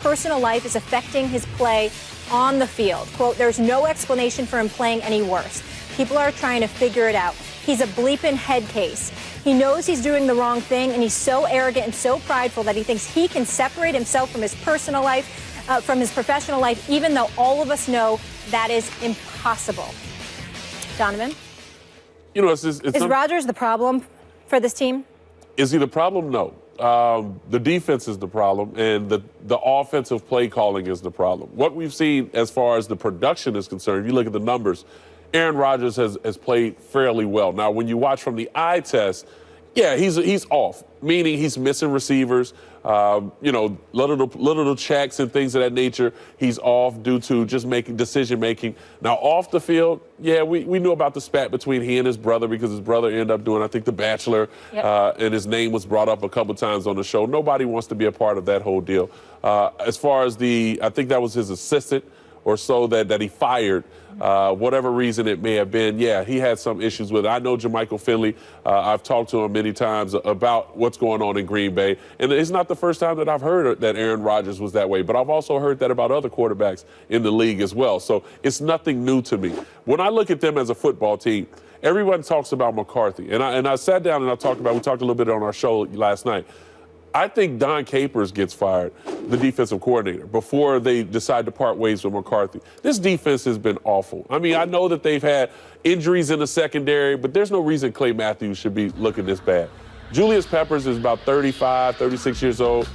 personal life is affecting his play on the field. Quote, there's no explanation for him playing any worse. People are trying to figure it out. He's a bleeping head case. He knows he's doing the wrong thing, and he's so arrogant and so prideful that he thinks he can separate himself from his personal life, from his professional life, even though all of us know that is impossible. Donovan? You know, is Rodgers the problem for this team? Is he the problem? No. The defense is the problem, and the offensive play calling is the problem. What we've seen as far as the production is concerned, if you look at the numbers, Aaron Rodgers has played fairly well. Now, when you watch from the eye test, yeah, he's off, meaning he's missing receivers, you know, little checks and things of that nature. He's off due to just decision-making. Now, off the field, yeah, we knew about the spat between he and his brother because his brother ended up doing, I think, The Bachelor, and his name was brought up a couple times on the show. Nobody wants to be a part of that whole deal. As far as I think that was his assistant or so that he fired, whatever reason it may have been. Yeah, he had some issues with it. I know Jermichael Finley. I've talked to him many times about what's going on in Green Bay. And it's not the first time that I've heard that Aaron Rodgers was that way, but I've also heard that about other quarterbacks in the league as well. So it's nothing new to me. When I look at them as a football team, everyone talks about McCarthy. And I sat down and we talked a little bit on our show last night. I think Don Capers gets fired, the defensive coordinator, before they decide to part ways with McCarthy. This defense has been awful. I mean, I know that they've had injuries in the secondary, but there's no reason Clay Matthews should be looking this bad. Julius Peppers is about 35, 36 years old.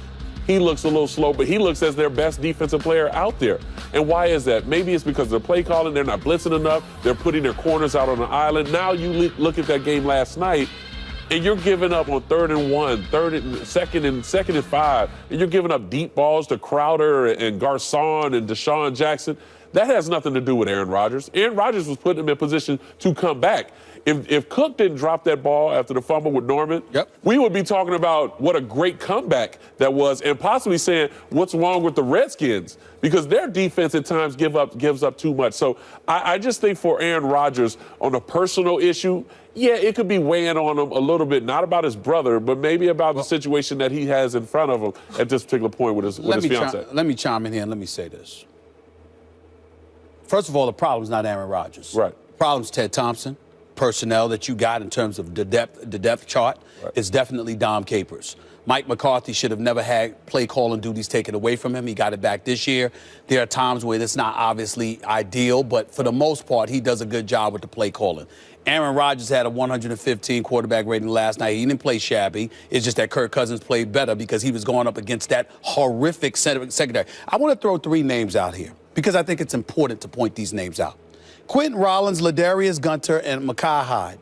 He looks a little slow, but he looks as their best defensive player out there. And why is that? Maybe it's because of the play calling. They're not blitzing enough. They're putting their corners out on the island. Now you look at that game last night, and you're giving up on 3rd and 1, second and 5, and you're giving up deep balls to Crowder and Garcon and Deshaun Jackson. That has nothing to do with Aaron Rodgers. Aaron Rodgers was putting him in position to come back. If Cook didn't drop that ball after the fumble with Norman, we would be talking about what a great comeback that was, and possibly saying what's wrong with the Redskins, because their defense at times gives up too much. So I just think for Aaron Rodgers, on a personal issue, yeah, it could be weighing on him a little bit, not about his brother, but maybe about the situation that he has in front of him at this particular point with his fiance. Let me chime in here and let me say this. First of all, the problem's not Aaron Rodgers. Right. The problem's Ted Thompson. Personnel that you got in terms of the depth chart is definitely Dom Capers. Mike McCarthy should have never had play calling duties taken away from him. He got it back this year. There are times where it's not obviously ideal, but for the most part, he does a good job with the play calling. Aaron Rodgers had a 115 quarterback rating last night. He didn't play shabby. It's just that Kirk Cousins played better because he was going up against that horrific secondary. I want to throw 3 names out here because I think it's important to point these names out. Quentin Rollins, Ladarius Gunter, and Micah Hyde.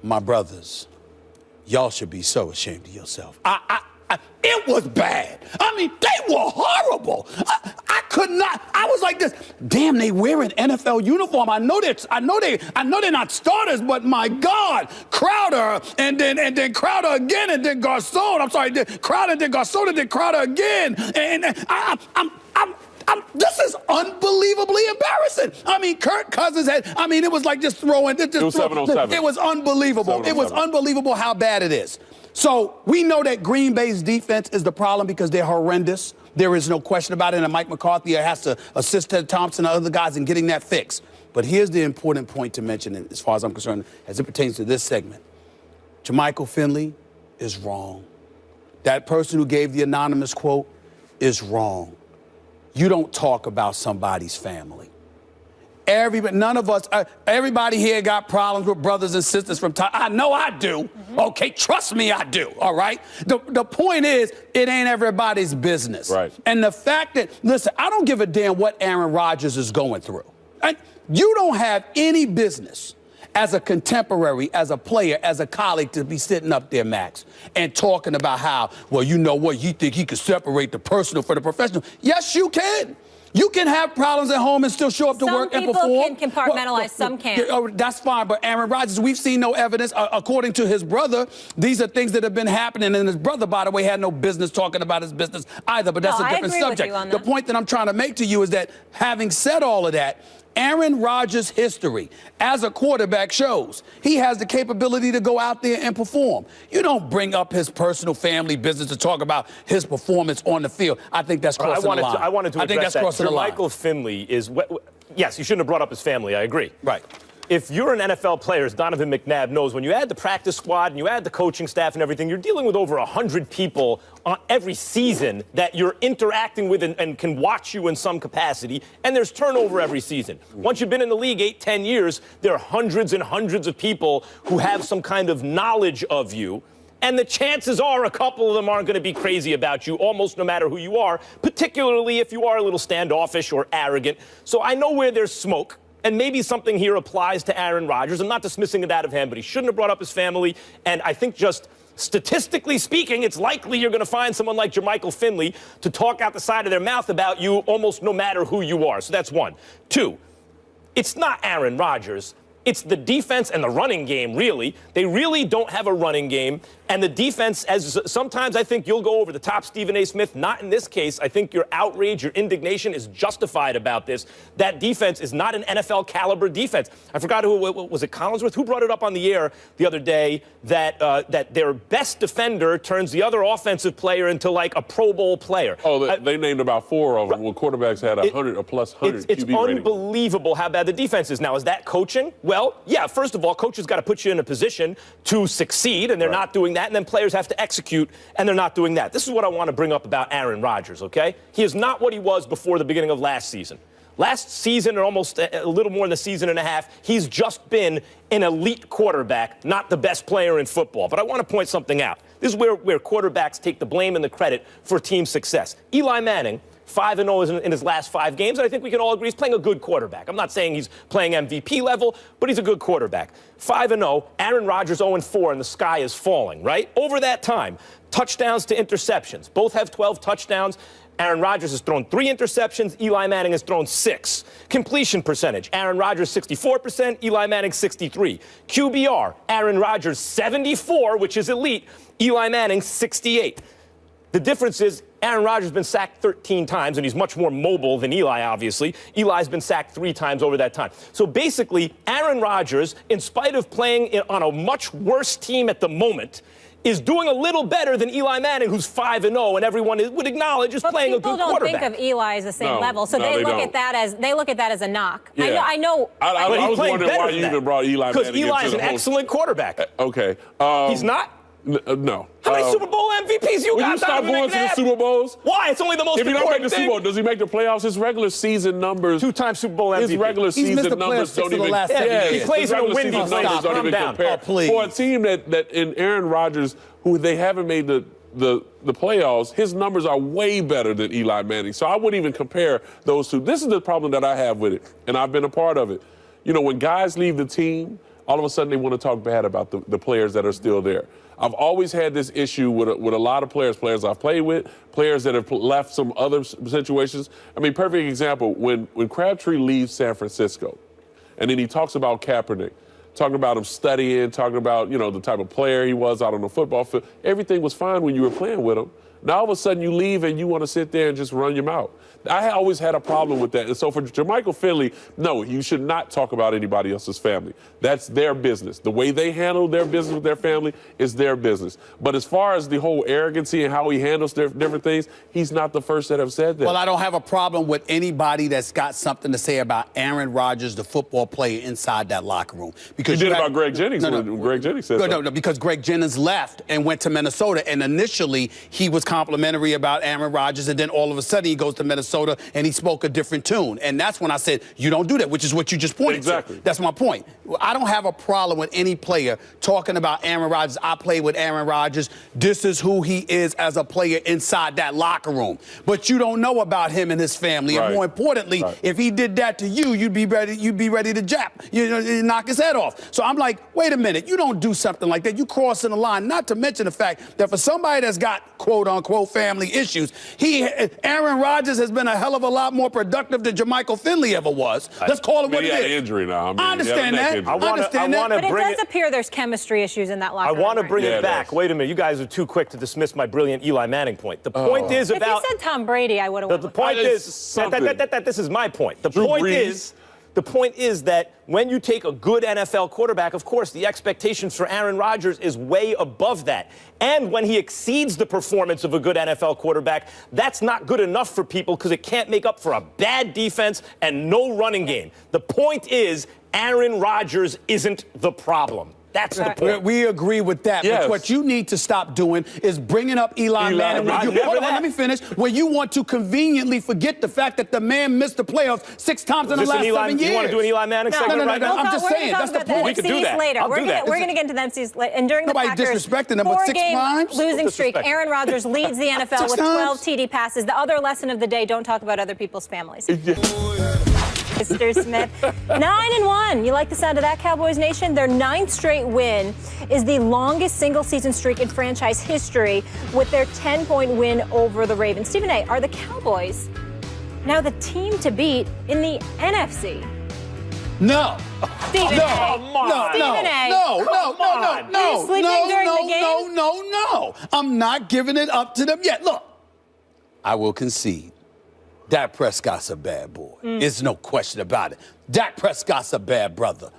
My brothers, y'all should be so ashamed of yourself. It was bad. I mean, they were horrible. I could not. I was like this. Damn, they wear an NFL uniform. I know they're not starters, but my God, Crowder and then Crowder again, and then Garcon. I'm sorry, Crowder and then Garcon and then Crowder again. And this is unbelievably embarrassing. I mean, Kirk Cousins it was like just throwing. It was 707. It was unbelievable. It was unbelievable how bad it is. So we know that Green Bay's defense is the problem because they're horrendous. There is no question about it, and Mike McCarthy has to assist Ted Thompson and other guys in getting that fixed. But here's the important point to mention, as far as I'm concerned, as it pertains to this segment. Jermichael Finley is wrong. That person who gave the anonymous quote is wrong. You don't talk about somebody's family. None of us, everybody here got problems with brothers and sisters from time. I know I do. Okay, trust me, I do. All right. The point is, it ain't everybody's business. Right. And the fact that, listen, I don't give a damn what Aaron Rodgers is going through. You don't have any business as a contemporary, as a player, as a colleague to be sitting up there, Max, and talking about how, well, you know what, you think he could separate the personal from the professional. Yes, you can. You can have problems at home and still show up to work and perform. Some people can compartmentalize, some can't. That's fine, but Aaron Rodgers, we've seen no evidence. According to his brother, these are things that have been happening, and his brother, by the way, had no business talking about his business either, but that's a different subject. The point that I'm trying to make to you is that, having said all of that, Aaron Rodgers' history as a quarterback shows he has the capability to go out there and perform. You don't bring up his personal family business to talk about his performance on the field. I think that's crossing the line. I wanted to address that. Jermichael Finley is, yes, you shouldn't have brought up his family. I agree. Right. If you're an NFL player, as Donovan McNabb knows, when you add the practice squad and you add the coaching staff and everything, you're dealing with over 100 people on every season that you're interacting with and can watch you in some capacity, and there's turnover every season. Once you've been in the league 8-10 years, there are hundreds and hundreds of people who have some kind of knowledge of you, and the chances are a couple of them aren't going to be crazy about you, almost no matter who you are, particularly if you are a little standoffish or arrogant. So I know where there's smoke. And maybe something here applies to Aaron Rodgers. I'm not dismissing it out of him, but he shouldn't have brought up his family. And I think just statistically speaking, it's likely you're going to find someone like Jermichael Finley to talk out the side of their mouth about you almost no matter who you are. So that's one. Two, it's not Aaron Rodgers. It's the defense and the running game, really. They really don't have a running game. And the defense, as sometimes I think you'll go over the top, Stephen A. Smith. Not in this case. I think your outrage, your indignation is justified about this. That defense is not an NFL caliber defense. I forgot who was it, Collinsworth? Who brought it up on the air the other day that their best defender turns the other offensive player into like a Pro Bowl player. Oh, they named about 4 of them when quarterbacks had a plus 100 It's QB rating. unbelievable how bad the defense is. Now, is that coaching? Well, yeah, first of all, coaches got to put you in a position to succeed, and they're not doing that. And then players have to execute, and they're not doing that. This is what I want to bring up about Aaron Rodgers, okay? He is not what he was before the beginning of last season. Last season, or almost a little more than a season and a half, he's just been an elite quarterback, not the best player in football. But I want to point something out. This is where quarterbacks take the blame and the credit for team success. Eli Manning, 5-0 in his last 5 games, and I think we can all agree he's playing a good quarterback. I'm not saying he's playing MVP level, but he's a good quarterback. 5-0, Aaron Rodgers 0-4, and the sky is falling, right? Over that time, touchdowns to interceptions. Both have 12 touchdowns. Aaron Rodgers has thrown 3 interceptions. Eli Manning has thrown 6. Completion percentage, Aaron Rodgers 64%, Eli Manning 63. QBR, Aaron Rodgers 74, which is elite. Eli Manning 68. The difference is Aaron Rodgers has been sacked 13 times, and he's much more mobile than Eli, obviously. Eli's been sacked 3 times over that time. So basically, Aaron Rodgers, in spite of playing on a much worse team at the moment, is doing a little better than Eli Manning, who's 5-0, and everyone would acknowledge is playing a good quarterback. People don't think of Eli as the same level, so they look at that as a knock. Yeah. I know. I was wondering why you even brought Eli Manning. Because Eli is an excellent quarterback. Okay. He's not? No. How many Super Bowl MVPs you got? Will you stop going to the Super Bowls? Why? It's only the most important thing. If he don't make the Super Bowl, does he make the playoffs? His regular season numbers. 2-time Super Bowl MVP. His regular season numbers don't even. He plays in a windy place. Don't even compare. For a team that in Aaron Rodgers, who they haven't made the playoffs, his numbers are way better than Eli Manning. So I wouldn't even compare those two. This is the problem that I have with it, and I've been a part of it. You know, when guys leave the team, all of a sudden they want to talk bad about the players that are still there. I've always had this issue with a lot of players I've played with, players that have left some other situations. I mean, perfect example, when Crabtree leaves San Francisco, and then he talks about Kaepernick, talking about him studying, talking about, the type of player he was out on the football field. Everything was fine when you were playing with him. Now all of a sudden you leave and you want to sit there and just run your mouth. I always had a problem with that. And so for Jermichael Finley, no, you should not talk about anybody else's family. That's their business. The way they handle their business with their family is their business. But as far as the whole arrogancy and how he handles different things, he's not the first that have said that. Well, I don't have a problem with anybody that's got something to say about Aaron Rodgers, the football player inside that locker room. Because you did about Greg Jennings when Greg Jennings said no, because Greg Jennings left and went to Minnesota, and initially he was complimentary about Aaron Rodgers, and then all of a sudden he goes to Minnesota and he spoke a different tune. And that's when I said, you don't do that, which is what you just pointed to. That's my point. I don't have a problem with any player talking about Aaron Rodgers. I play with Aaron Rodgers. This is who he is as a player inside that locker room. But you don't know about him and his family. And more importantly, if he did that to you, you'd be ready to knock his head off. So I'm like, wait a minute, you don't do something like that. You crossing the line, not to mention the fact that for somebody that's got quote unquote family issues, Aaron Rodgers has been a hell of a lot more productive than Jermichael Finley ever was. Let's call it what it is. He had an injury now. I understand that. But it does appear there's chemistry issues in that locker room. I want to bring it back. Wait a minute. You guys are too quick to dismiss my brilliant Eli Manning point. The point is about... If you said Tom Brady, I would have... The point is... This is my point. The point is The point is that when you take a good NFL quarterback, of course, the expectations for Aaron Rodgers is way above that. And when he exceeds the performance of a good NFL quarterback, that's not good enough for people because it can't make up for a bad defense and no running game. The point is, Aaron Rodgers isn't the problem. That's the point. We agree with that. Yes. But what you need to stop doing is bringing up Eli Manning. Hold on, let me finish. Where you want to conveniently forget the fact that the man missed the playoffs 6 times in the last 7 years. You want to do an Eli Manning segment right now? I'm just saying, that's the point. We could do that. Later. I'll do that. We're going to get into the MCs later. And during Nobody the Packers' disrespecting them with 6 crimes? losing streak, Aaron Rodgers leads the NFL with 12 TD passes. The other lesson of the day, don't talk about other people's families. Mr. Smith. 9-1. You like the sound of that, Cowboys Nation? Their 9th straight win is the longest single-season streak in franchise history with their 10-point win over the Ravens. Stephen A., are the Cowboys now the team to beat in the NFC? No. Stephen No. A. Come on. No. Stephen A. No. Were you sleeping during the game? No. I'm not giving it up to them yet. Look, I will concede. Dak Prescott's a bad boy. There's no question about it. Dak Prescott's a bad brother.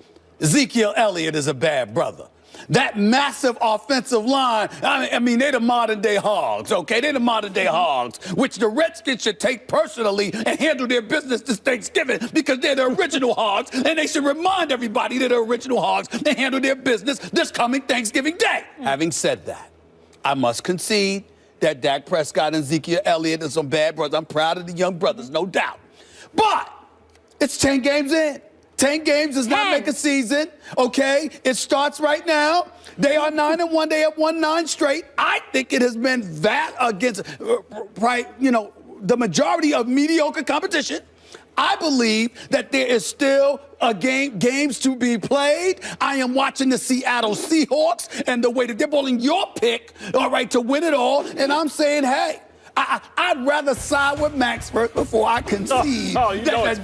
Ezekiel Elliott is a bad brother. That massive offensive line, I mean, they're the modern-day Hogs, okay? They're the modern-day Hogs, which the Redskins should take personally and handle their business this Thanksgiving because they're the original Hogs, and they should remind everybody they're the original Hogs and handle their business this coming Thanksgiving Day. Having said that, I must concede that Dak Prescott and Ezekiel Elliott are some bad brothers. I'm proud of the young brothers, no doubt. But it's 10 games in. 10 games does not make a season, okay? It starts right now. They are 9-1. They have won 9 straight. I think it has been that against, the majority of mediocre competition. I believe that there is still games to be played. I am watching the Seattle Seahawks and the way that they're bowling your pick, all right, to win it all. And I'm saying, hey, I'd rather side with Max first before I concede that the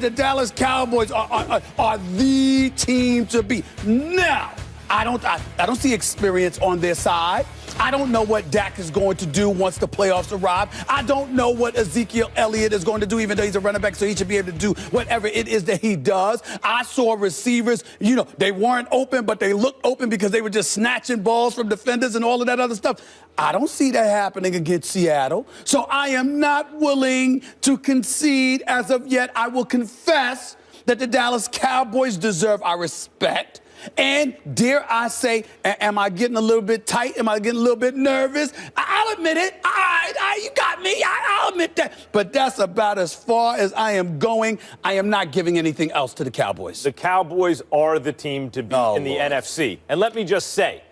Dallas Cowboys are the team to beat. Now, I don't see experience on their side. I don't know what Dak is going to do once the playoffs arrive. I don't know what Ezekiel Elliott is going to do, even though he's a running back, so he should be able to do whatever it is that he does. I saw receivers, they weren't open, but they looked open because they were just snatching balls from defenders and all of that other stuff. I don't see that happening against Seattle. So I am not willing to concede as of yet. I will confess that the Dallas Cowboys deserve our respect. And dare I say, am I getting a little bit tight? Am I getting a little bit nervous? I'll admit it. You got me. I'll admit that. But that's about as far as I am going. I am not giving anything else to the Cowboys. The Cowboys are the team to beat in the NFC. And let me just say,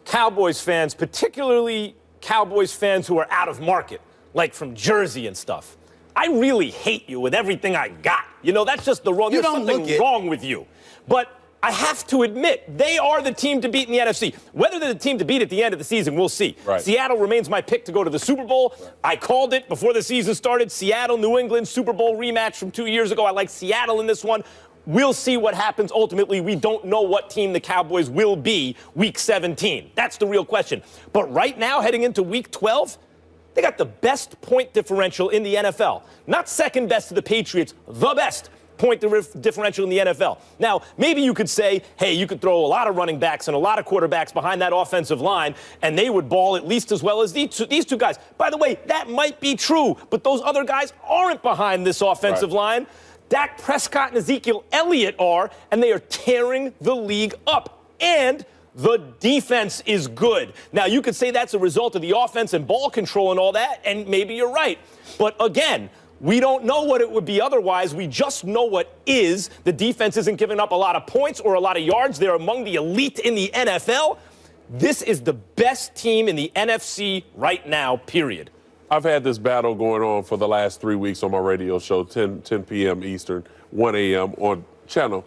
Cowboys fans, particularly Cowboys fans who are out of market, like from Jersey and stuff, I really hate you with everything I got. That's just the wrong. There's something wrong with you. But I have to admit, they are the team to beat in the NFC. Whether they're the team to beat at the end of the season, we'll see. Right. Seattle remains my pick to go to the Super Bowl. Right. I called it before the season started. Seattle, New England, Super Bowl rematch from 2 years ago. I like Seattle in this one. We'll see what happens ultimately. We don't know what team the Cowboys will be week 17. That's the real question. But right now, heading into week 12, they got the best point differential in the NFL. Not second best to the Patriots, the best point differential in the NFL. Now, maybe you could say, hey, you could throw a lot of running backs and a lot of quarterbacks behind that offensive line, and they would ball at least as well as these two guys. By the way, that might be true, but those other guys aren't behind this offensive line. Dak Prescott and Ezekiel Elliott are, and they are tearing the league up. And the defense is good. Now, you could say that's a result of the offense and ball control and all that, and maybe you're right. But again, we don't know what it would be otherwise. We just know what is. The defense isn't giving up a lot of points or a lot of yards. They're among the elite in the NFL. This is the best team in the NFC right now, period. I've had this battle going on for the last 3 weeks on my radio show, 10 p.m. Eastern, 1 a.m. on channel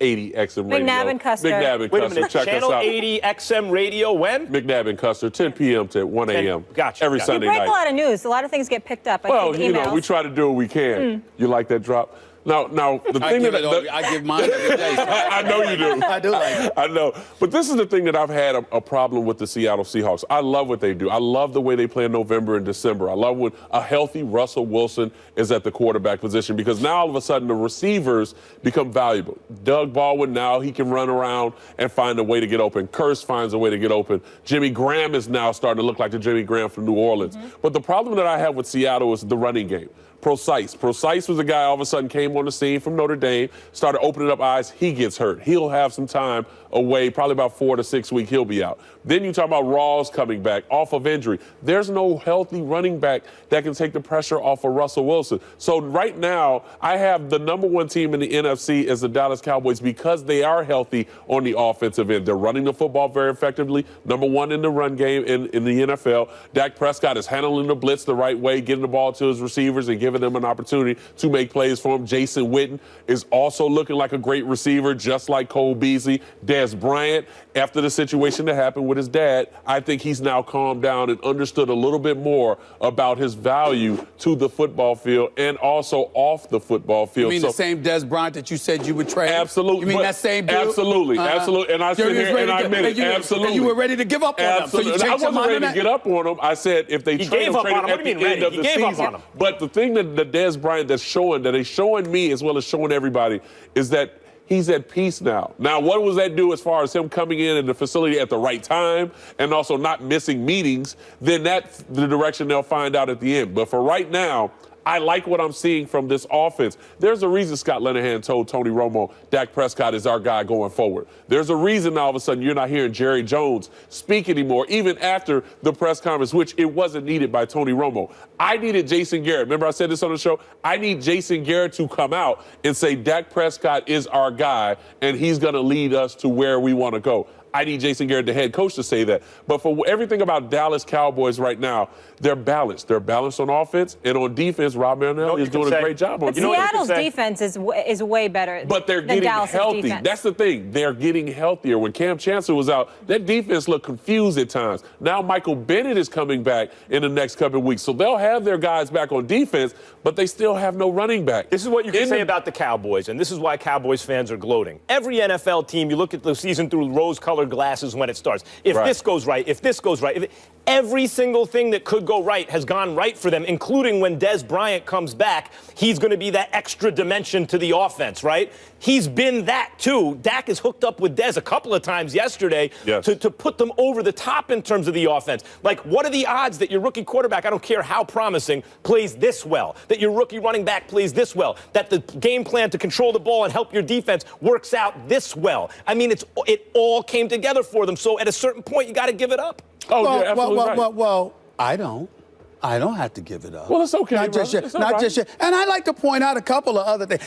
80 XM Radio. McNabb and Custer. McNabb and Wait a Custer. minute, Check channel us out. 80 XM Radio when? McNabb and Custer, 10 p.m. to 1 a.m. Gotcha. Every Gotcha. Sunday You break night. a lot of news. A lot of things get picked up. I think We try to do what we can. You like that drop? Now, the thing I give mine every day. I know you do. I do like it. I know. But this is the thing that I've had a problem with the Seattle Seahawks. I love what they do. I love the way they play in November and December. I love when a healthy Russell Wilson is at the quarterback position, because now all of a sudden the receivers become valuable. Doug Baldwin, now he can run around and find a way to get open. Kearse finds a way to get open. Jimmy Graham is now starting to look like the Jimmy Graham from New Orleans. But the problem that I have with Seattle is the running game. Procise was a guy all of a sudden came on the scene from Notre Dame, started opening up eyes. He gets hurt. He'll have some time away, probably about 4 to 6 weeks. He'll be out. Then you talk about Rawls coming back off of injury. There's no healthy running back that can take the pressure off of Russell Wilson. So right now, I have the number one team in the NFC as the Dallas Cowboys because they are healthy on the offensive end. They're running the football very effectively. Number one in the run game in the NFL. Dak Prescott is handling the blitz the right way, getting the ball to his receivers and giving them an opportunity to make plays for him. Jason Witten is also looking like a great receiver, just like Cole Beasley. Des Bryant, after the situation that happened with his dad, I think he's now calmed down and understood a little bit more about his value to the football field and also off the football field. You mean the same Des Bryant that you said you would trade? Absolutely. You mean that same dude? Absolutely, absolutely. And I sit here and I admit it. Absolutely. And you were ready to give up on him. So you changed I wasn't your mind ready to get up on him. I said if they trade him, at the end of the season. But the thing that the Des Bryant that is showing me as well as showing everybody is that he's at peace now. Now, what does that do as far as him coming in the facility at the right time and also not missing meetings? Then that's the direction they'll find out at the end. But for right now, I like what I'm seeing from this offense. There's a reason Scott Linehan told Tony Romo, Dak Prescott is our guy going forward. There's a reason now all of a sudden you're not hearing Jerry Jones speak anymore, even after the press conference, which it wasn't needed by Tony Romo. I needed Jason Garrett. Remember I said this on the show? I need Jason Garrett to come out and say Dak Prescott is our guy, and he's going to lead us to where we want to go. I need Jason Garrett, the head coach, to say that. But for everything about Dallas Cowboys right now, they're balanced. They're balanced on offense, and on defense, Rob Marinelli is doing a great job on defense. Seattle's defense is way better. But they're getting healthy. Defense. That's the thing. They're getting healthier. When Cam Chancellor was out, that defense looked confused at times. Now Michael Bennett is coming back in the next couple of weeks, so they'll have their guys back on defense, but they still have no running back. This is what you can say about the Cowboys, and this is why Cowboys fans are gloating. Every NFL team, you look at the season through rose-colored glasses when it starts. If this goes right, if this goes right, every single thing that could go right has gone right for them, including when Des Bryant comes back. He's going to be that extra dimension to the offense, right? He's been that, too. Dak is hooked up with Des a couple of times yesterday to put them over the top in terms of the offense. Like, what are the odds that your rookie quarterback, I don't care how promising, plays this well, that your rookie running back plays this well, that the game plan to control the ball and help your defense works out this well? I mean, it all came together for them, so at a certain point, you got to give it up. Well, I don't have to give it up. Well, it's okay. Not just yet. Not just yet. And I like to point out a couple of other things.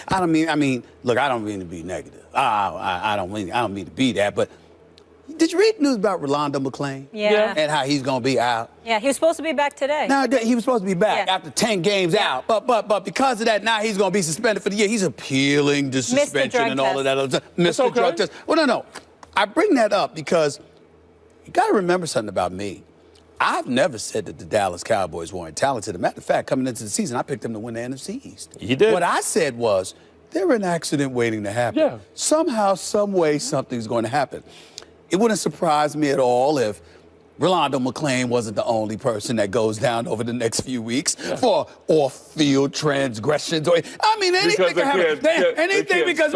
Look, I don't mean to be negative. I don't mean to be that. But did you read news about Rolando McClain? Yeah. And how he's going to be out? Yeah, he was supposed to be back today. Now he was supposed to be back after 10 games out. But because of that, now he's going to be suspended for the year. He's appealing the suspension and all of that other stuff. Missed the drug test. Well, no. I bring that up because you got to remember something about me. I've never said that the Dallas Cowboys weren't talented. As a matter of fact, coming into the season, I picked them to win the NFC East. You did. What I said was, they're an accident waiting to happen. Yeah. Somehow, some way, something's going to happen. It wouldn't surprise me at all if Rolando McClain wasn't the only person that goes down over the next few weeks for off-field transgressions. Anything can happen. Anything because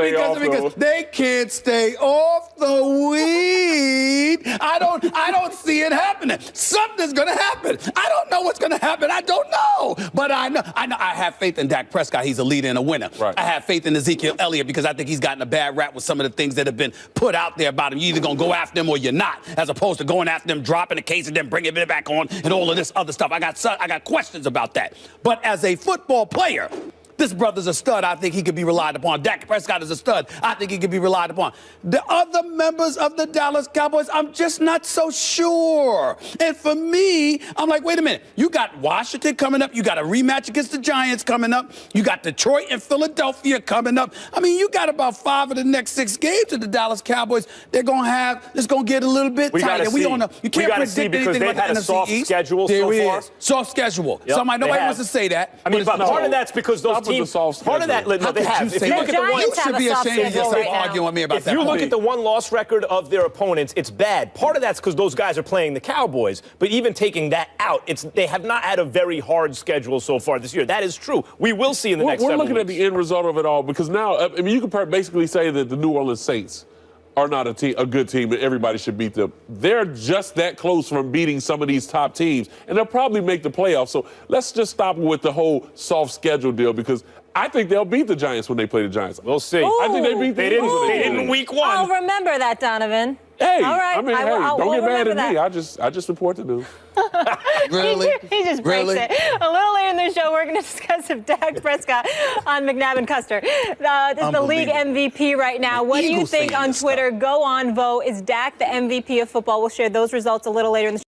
they can't stay off the weed. I don't see it happening. Something's going to happen. I don't know what's going to happen. I don't know. But I know. I have faith in Dak Prescott. He's a leader and a winner. Right. I have faith in Ezekiel Elliott because I think he's gotten a bad rap with some of the things that have been put out there about him. You're either going to go after him or you're not, as opposed to going after him, dropping the case and then bringing it back on and all of this other stuff. I got questions about that. But as a football player, this brother's a stud. I think he could be relied upon. Dak Prescott is a stud. I think he could be relied upon. The other members of the Dallas Cowboys, I'm just not so sure. And for me, I'm like, wait a minute. You got Washington coming up. You got a rematch against the Giants coming up. You got Detroit and Philadelphia coming up. You got about 5 of the next 6 games of the Dallas Cowboys. They're going to have, it's going to get a little bit tighter. We don't know. You can't predict anything they've about had the a soft NFC East. schedule so far. Soft schedule. Yep, nobody wants to say that. But part of that's because those team. the soft Part of that, schedule? no, they How could have. you If say you that? look at the one, You Giants should be have a soft ashamed of schedule yourself right now. arguing with me about if that. you look at the one-loss record of their opponents, it's bad. Part of that's because those guys are playing the Cowboys. But even taking that out, they have not had a very hard schedule so far this year. That is true. We will see in the next We're several looking at weeks. the end result of it all because now, I mean, you can basically say that the New Orleans Saints are not a good team and everybody should beat them. They're just that close from beating some of these top teams, and they'll probably make the playoffs. So let's just stop with the whole soft schedule deal because I think they'll beat the Giants when they play the Giants. We'll see. I think they beat the They Eagles when didn't play them. week one. I'll remember that, Donovan. Hey, all right. I mean, hey, will don't get mad remember at me. that. I just report the news. Really? He just breaks Really? it. A little later in the show, we're going to discuss if Dak Prescott on McNabb and Custer. This is the league MVP right now. What do you Eagles think saying on this Twitter? Go on, vote. Is Dak the MVP of football? We'll share those results a little later in the show.